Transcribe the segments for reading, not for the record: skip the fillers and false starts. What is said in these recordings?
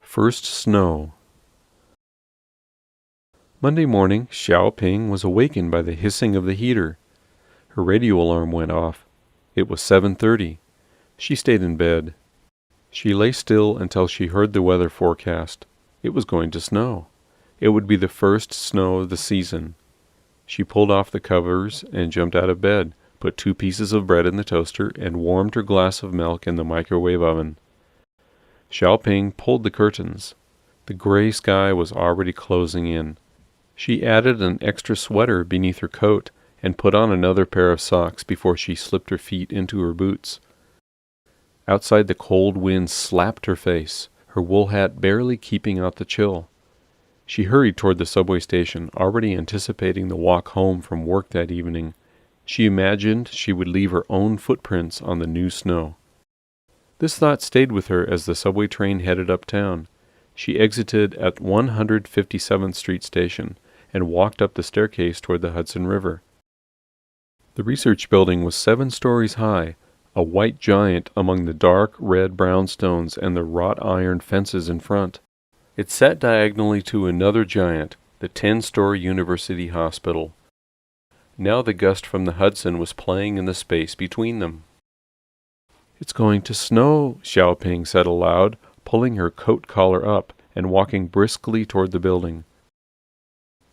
First snow. Monday morning, Xiao Ping was awakened by the hissing of the heater. Her radio alarm went off. It was 7:30. She stayed in bed. She lay still until she heard the weather forecast. It was going to snow. It would be the first snow of the season. She pulled off the covers and jumped out of bed, put 2 pieces of bread in the toaster, and warmed her glass of milk in the microwave oven. Xiao Ping pulled the curtains. The gray sky was already closing in. She added an extra sweater beneath her coat and put on another pair of socks before she slipped her feet into her boots. Outside, the cold wind slapped her face, her wool hat barely keeping out the chill. She hurried toward the subway station, already anticipating the walk home from work that evening. She imagined she would leave her own footprints on the new snow. This thought stayed with her as the subway train headed uptown. She exited at 157th Street Station and walked up the staircase toward the Hudson River. The research building was 7 stories high, a white giant among the dark red brownstones and the wrought iron fences in front. It sat diagonally to another giant, the 10-story University Hospital. Now the gust from the Hudson was playing in the space between them. "It's going to snow," Xiao Ping said aloud, pulling her coat collar up and walking briskly toward the building.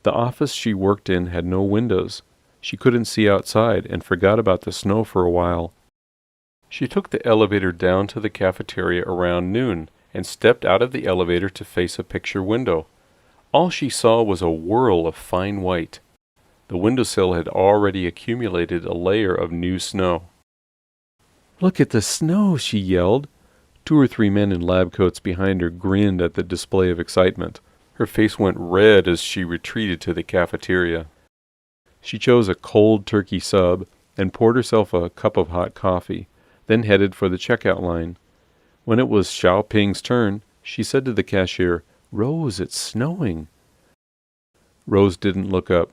The office she worked in had no windows. She couldn't see outside and forgot about the snow for a while. She took the elevator down to the cafeteria around noon and stepped out of the elevator to face a picture window. All she saw was a whirl of fine white. The windowsill had already accumulated a layer of new snow. "Look at the snow," she yelled. 2 or 3 men in lab coats behind her grinned at the display of excitement. Her face went red as she retreated to the cafeteria. She chose a cold turkey sub and poured herself a cup of hot coffee, then headed for the checkout line. When it was Xiao Ping's turn, she said to the cashier, "Rose, it's snowing." Rose didn't look up.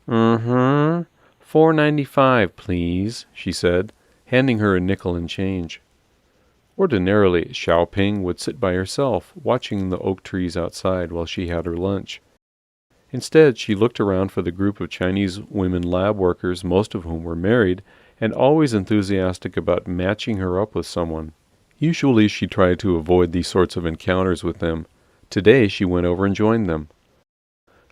$4.95, please," she said, handing her a nickel and change. Ordinarily, Xiao Ping would sit by herself, watching the oak trees outside while she had her lunch. Instead, she looked around for the group of Chinese women lab workers, most of whom were married, and always enthusiastic about matching her up with someone. Usually she tried to avoid these sorts of encounters with them. Today she went over and joined them.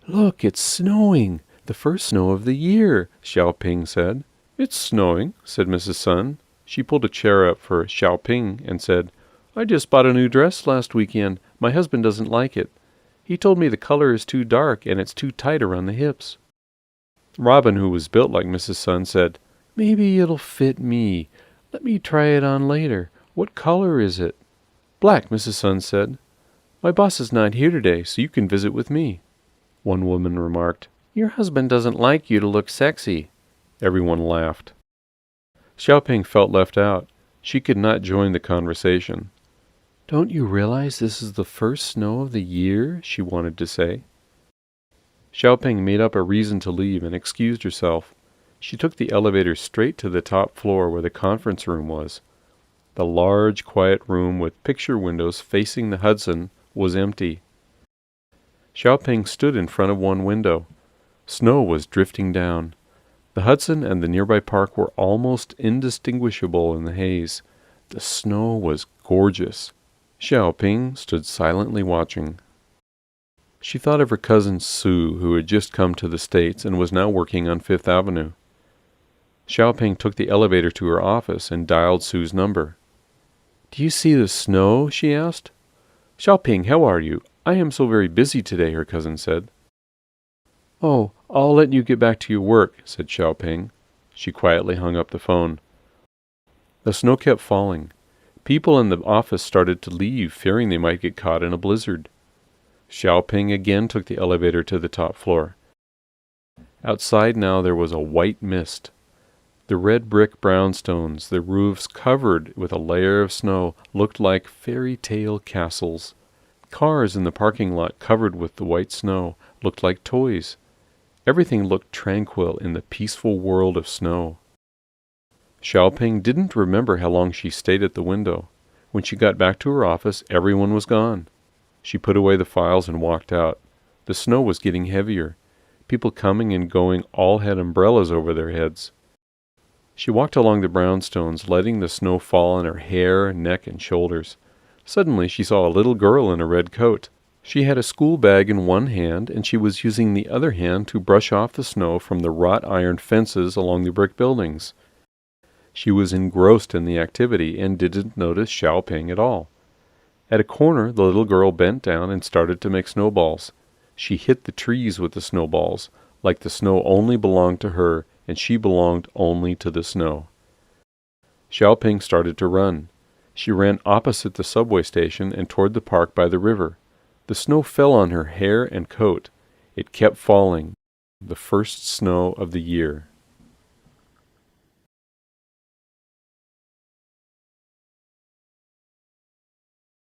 "Look, it's snowing! The first snow of the year," Xiao Ping said. "It's snowing," said Mrs. Sun. She pulled a chair up for Xiao Ping and said, "I just bought a new dress last weekend. My husband doesn't like it. He told me the color is too dark and it's too tight around the hips." Robin, who was built like Mrs. Sun, said, "Maybe it'll fit me. Let me try it on later. What color is it?" "Black," Mrs. Sun said. "My boss is not here today, so you can visit with me." One woman remarked, "Your husband doesn't like you to look sexy." Everyone laughed. Xiao Ping felt left out. She could not join the conversation. "Don't you realize this is the first snow of the year?" she wanted to say. Xiao Ping made up a reason to leave and excused herself. She took the elevator straight to the top floor where the conference room was. The large, quiet room with picture windows facing the Hudson was empty. Xiao Ping stood in front of one window. Snow was drifting down. The Hudson and the nearby park were almost indistinguishable in the haze. The snow was gorgeous. Xiao Ping stood silently watching. She thought of her cousin Sue, who had just come to the States and was now working on Fifth Avenue. Xiao Ping took the elevator to her office and dialed Sue's number. "Do you see the snow?" she asked. "Xiao Ping, how are you? I am so very busy today," her cousin said. "Oh, I'll let you get back to your work," said Xiao Ping. She quietly hung up the phone. The snow kept falling. People in the office started to leave, fearing they might get caught in a blizzard. Xiao Ping again took the elevator to the top floor. Outside now there was a white mist. The red brick brownstones, the roofs covered with a layer of snow, looked like fairy tale castles. Cars in the parking lot covered with the white snow looked like toys. Everything looked tranquil in the peaceful world of snow. Xiao Ping didn't remember how long she stayed at the window. When she got back to her office, everyone was gone. She put away the files and walked out. The snow was getting heavier. People coming and going all had umbrellas over their heads. She walked along the brownstones, letting the snow fall on her hair, neck, and shoulders. Suddenly she saw a little girl in a red coat. She had a school bag in one hand, and she was using the other hand to brush off the snow from the wrought iron fences along the brick buildings. She was engrossed in the activity and didn't notice Xiao Ping at all. At a corner, the little girl bent down and started to make snowballs. She hit the trees with the snowballs, like the snow only belonged to her and she belonged only to the snow. Xiao Ping started to run. She ran opposite the subway station and toward the park by the river. The snow fell on her hair and coat. It kept falling, the first snow of the year.